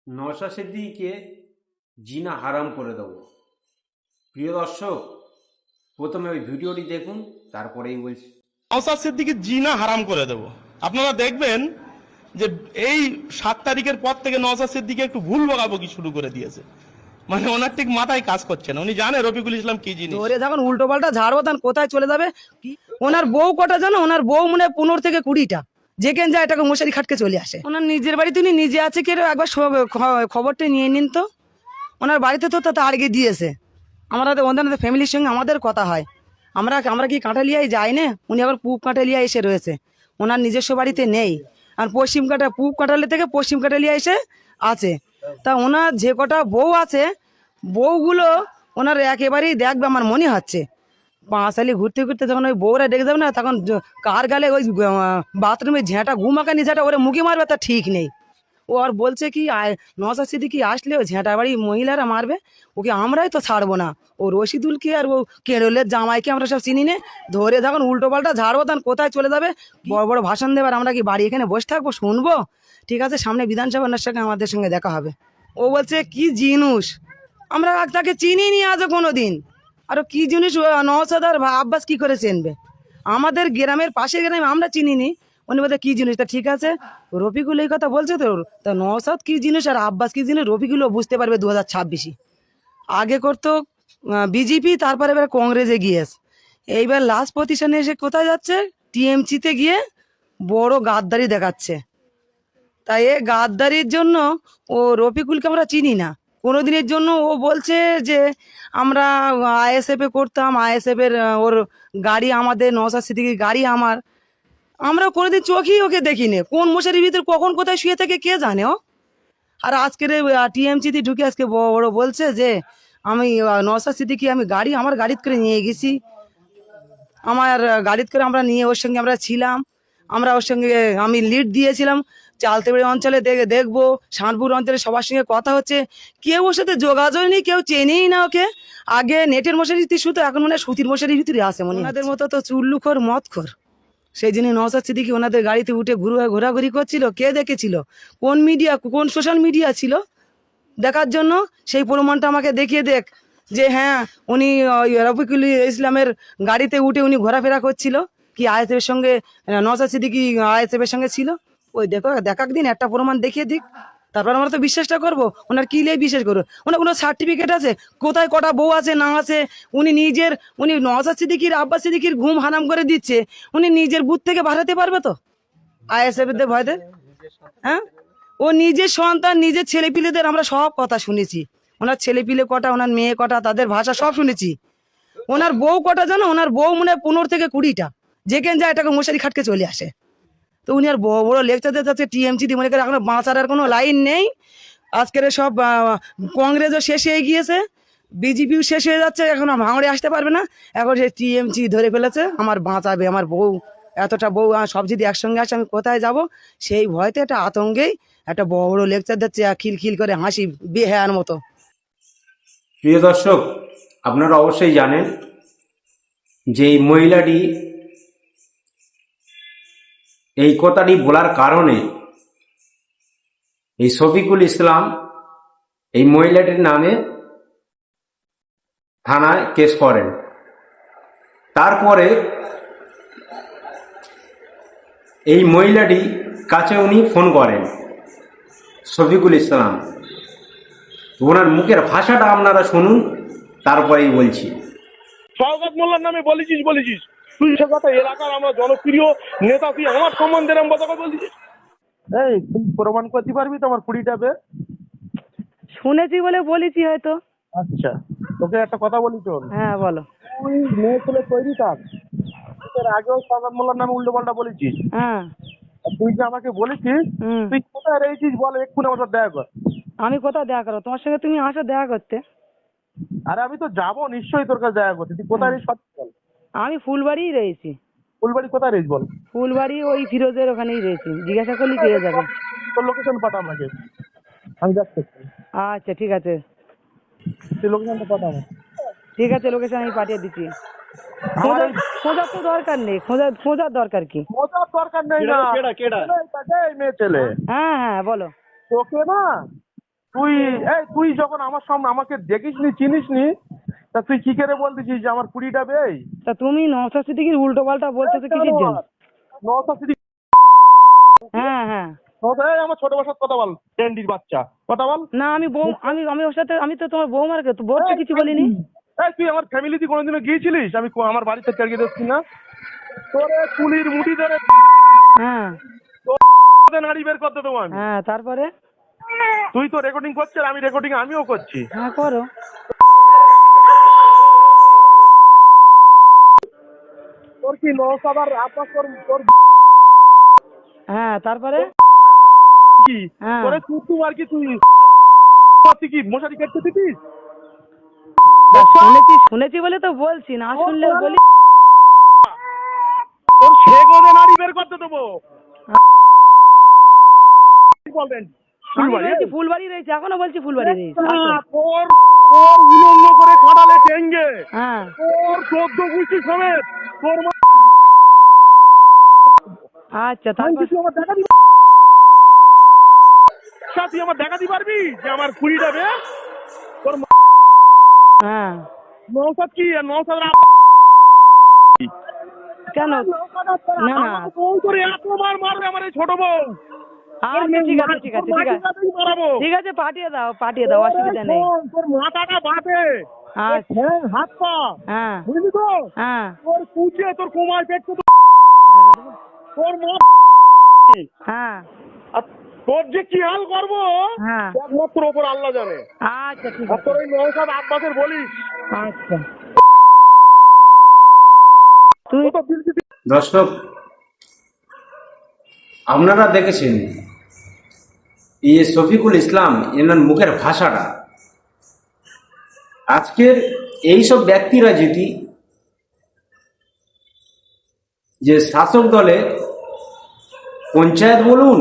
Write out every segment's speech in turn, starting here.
নওশাদ সিদ্দিকীকে জিনা হারাম করে দেব। প্রিয় দর্শক, প্রথমে ওই ভিডিওটি দেখুন, তারপরেই বলছি। নওশাদ সিদ্দিকীর জিনা হারাম করে দেব। আপনারা দেখবেন যে এই 7 তারিখের পর থেকে নওশাদ সিদ্দিকী একটু ভুল বকাবকি শুরু করে দিয়েছে। মানে ওনার ঠিক মাথায় কাজ করছে না। উনি জানে রফিকুল ইসলাম কি জিনিস। ধরে যখন উল্টো পাল্টা ঝাড়বো তখন কোথায় চলে যাবে। ওনার বউ কটা জানো? ওনার বউ মনে 15 থেকে 20টা, যেখানে যায় এটাকে মশারি খাটকে চলে আসে। ওনার নিজের বাড়িতে উনি নিজে আছে কি একবার খবরটা নিয়ে নিন তো। ওনার বাড়িতে তো আড়গে দিয়েছে। ওনাদের ফ্যামিলির সঙ্গে আমাদের কথা হয়। আমরা কি কাঁঠালিয়ায় যাই না? উনি আবার পূব কাঁঠালিয়া এসে রয়েছে, ওনার নিজস্ব বাড়িতে নেই। আর পূব কাঁঠালি থেকে পশ্চিম কাঁঠালিয়া এসে আছে। তা ওনার যে কটা বউ আছে, বউগুলো ওনার একেবারেই দেখবে আমার মনে হচ্ছে। পাঁচালি ঘুরতে ঘুরতে যখন ওই বউরা ডেকে যাবে না, তখন কার গালে ওই বাথরুমে ঝেঁটা ঘুমাকানি ঝেঁটা ওরে মুখে মারবে তা ঠিক নেই। ও আর বলছে কি নওশাদ সিদ্দিকী আসলে ও ঝেঁটা বাড়ি মহিলারা মারবে, ওকে আমরাই তো ছাড়বো না। ও রশিদুলকে আর ও কেরলের জামাইকে আমরা সব চিনি না। ধরে যখন উল্টো পাল্টা ঝাড়বো তখন কোথায় চলে যাবে। বড় বড় ভাষণ দেবার আমরা কি বাড়ি এখানে বসে থাকবো শুনবো? ঠিক আছে, সামনে বিধানসভার সঙ্গে আমাদের সঙ্গে দেখা হবে। ও বলছে কি জিনিস, আমরা তাকে চিনি নি আজও কোনোদিন। আর কি জিনিস নওশাদ আর আব্বাস কি করে চিনবে? আমাদের গ্রামের পাশের গ্রামে আমরা চিনিনি, উনি বলতে কি জিনিস। তা ঠিক আছে, রফিকুল এই কথা বলছে তো, তা নওশাদ কি জিনিস আর আব্বাস কি জিনিস রফিকুলও বুঝতে পারবে 2026। আগে করতো বিজেপি, তারপরে এবার কংগ্রেসে গিয়েছে, এইবার লাস্ট পজিশনে এসে কোথায় যাচ্ছে? টিএমসিতে গিয়ে বড় গাদ্দারি দেখাচ্ছে। তাই এ গাদ্দারির জন্য ও রফিকুলকে আমরা চিনি না কোনোদিনের জন্য। ও বলছে যে আমরা আইএসএফ এ করতাম, আইএসএফ এর ওর গাড়ি আমাদের, নওশাদ সিদ্দিকীর গাড়ি আমার। আমরা কোনোদিন চোখেই ওকে দেখিনি, কোন মশারির ভিতরে কখন কোথায় শুয়ে থাকে কে জানে ও। আর আজকের টিএমসিতে ঢুকে আজকে বড় বলছে যে আমি নওশাদ সিদ্দিকী আমি গাড়ি আমার গাড়িতে করে নিয়ে গেছি, আমার গাড়িতে করে আমরা নিয়ে ওর সঙ্গে আমরা ছিলাম, আমরা ওর সঙ্গে আমি লিড দিয়েছিলাম। চালতেবাড়ি অঞ্চলে দেখবো, শানপুর অঞ্চলে সবার সঙ্গে কথা হচ্ছে, কেউ ওর সাথে যোগাযোগ নেই, কেউ চেনেই না ওকে। আগে নেটের মশারি শুধু, এখন মনে হয় সুতির মশারির ভিতরে আছে মনে। ওনাদের মতো তো চুল্লুখোর মদখোর, সেই জন্য নওশাদ সিদ্দিকী ওনাদের গাড়িতে উঠে ঘোরাঘুরি করছিল। কে দেখেছিল? কোন মিডিয়া, কোন সোশ্যাল মিডিয়া ছিল দেখার জন্য? সেই প্রমাণটা আমাকে দেখিয়ে দেখ যে হ্যাঁ উনি রফিকুল ইসলামের গাড়িতে উঠে উনি ঘোরাফেরা করছিল। কি আইএসএফ এর সঙ্গে নওশাদ সিদ্দিকী আইএসএফ এর সঙ্গে ছিল? ওই দেখো, দেখাক দিন, একটা প্রমাণ দেখিয়ে দিক, তারপর আমরা তো বিশ্বাসটা করবো। ওনার কি লিয়ে বিশ্বাস করবো? ওনার কোনো সার্টিফিকেট আছে? কোথায় কটা বউ আছে না আছে? উনি নওশাদ সিদ্দিকীর আব্বাস সিদ্দিকীর ঘুম হারাম করে দিচ্ছে, উনি নিজের বুথ থেকে বাড়াতে পারবে তো আইএসএফ এর ভয়তে? হ্যাঁ, ও নিজের সন্তান নিজের ছেলেপিলেদের আমরা সব কথা শুনেছি। ওনার ছেলেপিলে কটা, ওনার মেয়ে কটা, তাদের ভাষা সব শুনেছি। ওনার বউ কটা জানো? ওনার বউ মনে 15 থেকে 20টা, যেখানে যায় এটাকে মশারি খাটকে চলে আসে। তো উনি আর বড় বড় লেকচার দিতে যাচ্ছে টিএমসি মনে করে এখন বাঁচার আর কোনো লাইন নেই। আজকের সব কংগ্রেসও শেষ হয়ে গিয়েছে, বিজেপিও শেষ হয়ে যাচ্ছে, এখন ভাঙড়ে আসতে পারবে না। এখন সে টিএমসি ধরে ফেলেছে, আমার বাঁচাবে, আমার বউ এতটা বউ সব যদি একসঙ্গে আসে আমি কোথায় যাব, সেই ভয়তে একটা আতঙ্কেই একটা বড় লেকচার দিচ্ছে, খিলখিল করে হাসি বেহায়ার মতো। প্রিয় দর্শক, আপনারা অবশ্যই জানেন যে এই মহিলাটি এই কথাটি বলার কারণে এই শফিকুল ইসলাম এই মহিলাটির নামে থানায় কেস করেন। তারপরে এই মহিলাটি কাছে উনি ফোন করেন শফিকুল ইসলাম। ওনার মুখের ভাষাটা আপনারা শুনুন, তারপরেই বলছি। শওকত মোল্লার নামে বলেছিস তুই সে কথা, এলাকার আমরা জনপ্রিয় নেতা, তুই আমার সম্বন্ধে এরকম কথা বলছিস? এই তুই প্রমাণ করতে পারবি তো আমার 20টা পেয়ে? শুনেছি বলে বলেছি হয়তো। আচ্ছা, তোকে একটা কথা বলি চল। হ্যাঁ বলো। তুই মেয়ে ছেলে তৈরি থাক, এর আগেও শওকত মোল্লার নামে উল্টো পাল্টা বলেছিস। হ্যাঁ। আর তুই যে আমাকে বলেছিস তুই কোথায় রয়েছিস বল, এক্ষুনি আমার সাথে দেখা কর। আমি কোথায় দেখা করো? তোমার সঙ্গে তুমি আসো দেখা করতে। আরে আমি তো যাবো নিশ্চয়ই তোর কাছে দেখা করতে, তুই কোথায় রয়েছিস বল। আমি ফুলবাড়িই রয়েছি। ফুলবাড়ি কোথায় রয়েছিস বল? ফুলবাড়ি ওই ফিরোজের ওখানেই রয়েছি, জিজ্ঞাসা করলেই পেয়ে যাবে। তোর লোকেশন পাঠা আমাকে, আমি যাচ্ছি। আচ্ছা ঠিক আছে, তুই লোকেশনটা পাঠা আমাকে। ঠিক আছে, লোকেশন আমি পাঠিয়ে দিচ্ছি। খোঁজার তো দরকার নেই, খোঁজার দরকার কি? মজার দরকার নেই না, এই মেয়ে ছেলে হ্যাঁ হ্যাঁ বলো। তোকে না তুই যখন আমার সামনে আমাকে দেখিস নি চিনিস নি, তা তুই কি করে বলতেছিস যে আমার কুড়িটা বেই? তা তুমি নওশাদ সিদ্দিকীর উল্টো পাল্টা বলতেছো কিসের জন্য? নওশাদ সিদ্দিক হ্যাঁ হ্যাঁ। এই আমার ছোট বাসার কথা বল, টেন্ডির বাচ্চা কথা বল। না আমি বউ, আমি ওর সাথে, আমি তো তোমার বৌমার বউর তো কিছু বলিনি। তুই আমার ফ্যামিলিতে কোনোদিনও গিয়েছিলিস? আমি আমার বাড়িতে চালিয়ে দিচ্ছি না তোরে কুলির মুঠি ধরে হ্যাঁ নাড়ি বের করতে দেবো আমি। হ্যাঁ তারপরে? তুই তো রেকর্ডিং করছিস, আমি রেকর্ডিং আমিও করছি। হ্যাঁ করো। তোর কি নৌসাদার আব্বাস তোর হ্যাঁ তারপরে? কি হ্যাঁ। তোরে তুই আর কি তুই কি মশারি কাটতে দিতিস? শুনেছি শুনেছি বলে তো বলছি, না শুনলে বলি। তোর সেগোদে নাড়ি বের করতে দেবো। বলেন আমি বলছি ফুলবাড়ি রয়েছে, এখনো বলছি ফুলবাড়ি রয়েছে। তোর তোর উলঙ্গ করে কাটালে টেঙ্গে হ্যাঁ তোর 14 গুষ্টি সমেত তোর আচ্ছা তারপর? তুই আমার দেখা দিবি? তুই আমার দেখা দিতে পারবি যে আমার কুড়িটা বে? তোর হ্যাঁ নৌসাদ কি নৌসাদ কেন? না না বউ করে এতবার মারবে আমার এই ছোট বউ। আচ্ছা ঠিক আছে ঠিক আছে ঠিক আছে মারাবো। ঠিক আছে, পাঠিয়ে দাও অসুবিধা নেই। তোর মাথাটা বাঁধে, আচ্ছা হাত পা, হ্যাঁ বুঝলি তো? হ্যাঁ তোর কুচে তোর কোমায় পেট তোর মা হ্যাঁ আর তোর যে কি হাল করবো হ্যাঁ একমাত্র ওপর আল্লাহ জানে। আচ্ছা ঠিক আর আছে তোর ওই নৌসাদ আব্বাসের বলিস আচ্ছা। তুই ও তো বিলকিস দর্শক, আপনারা দেখেছেন শফিকুল ইসলাম এনার মুখের ভাষাটা। আজকের এইসব ব্যক্তিরা যদি যে শাসক দলে পঞ্চায়েত বলুন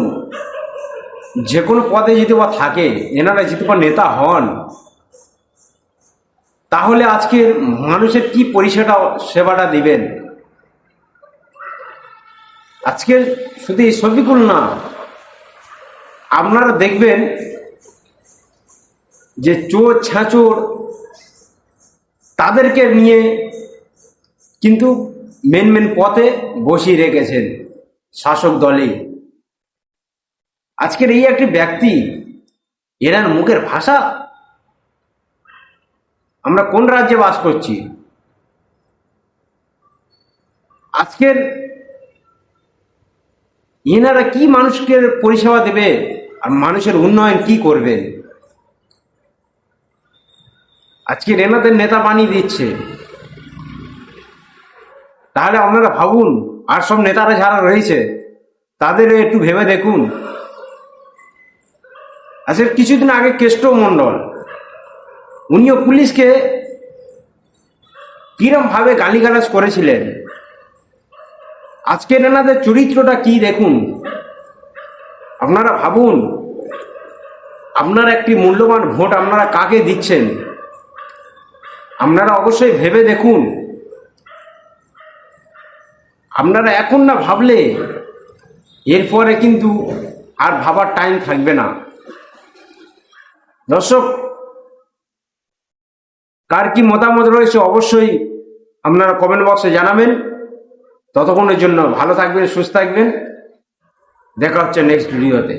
যে কোনো পদে যদি বা থাকে, এনারা যদি বা নেতা হন, তাহলে আজকের মানুষের কি সেবাটা দিবেন? আজকে শুধু এই শফিকুল না, আপনারা দেখবেন যে চোর ছাঁচোর তাদেরকে নিয়ে কিন্তু মেন পথে বসিয়ে রেখেছেন শাসক দলে। আজকের এই একটি ব্যক্তি, এনার মুখের ভাষা, আমরা কোন রাজ্যে বাস করছি? আজকের এনারা কি মানুষকে পরিষেবা দেবে আর মানুষের উন্নয়ন কি করবেন? আজকের এনাদের নেতা বানিয়ে দিচ্ছে। তাহলে আপনারা ভাবুন, আর সব নেতারা যারা রয়েছে তাদের একটু ভেবে দেখুন। আজকে কিছুদিন আগে কেষ্ট মণ্ডল, উনিও পুলিশকে কিরম ভাবে গালিগালাজ করেছিলেন। আজকের এনাদের চরিত্রটা কি দেখুন। আপনারা ভাবুন, আপনারা একটি মূল্যবান ভোট আপনারা কাকে দিচ্ছেন? আপনারা অবশ্যই ভেবে দেখুন। আপনারা এখন না ভাবলে এরপরে কিন্তু আর ভাবার টাইম থাকবে না। দর্শক, কার কি মতামত রয়েছে অবশ্যই আপনারা কমেন্ট বক্সে জানাবেন। ততক্ষণের জন্য ভালো থাকবেন, সুস্থ থাকবেন। দেখা হচ্ছে নেক্সট ভিডিওতে।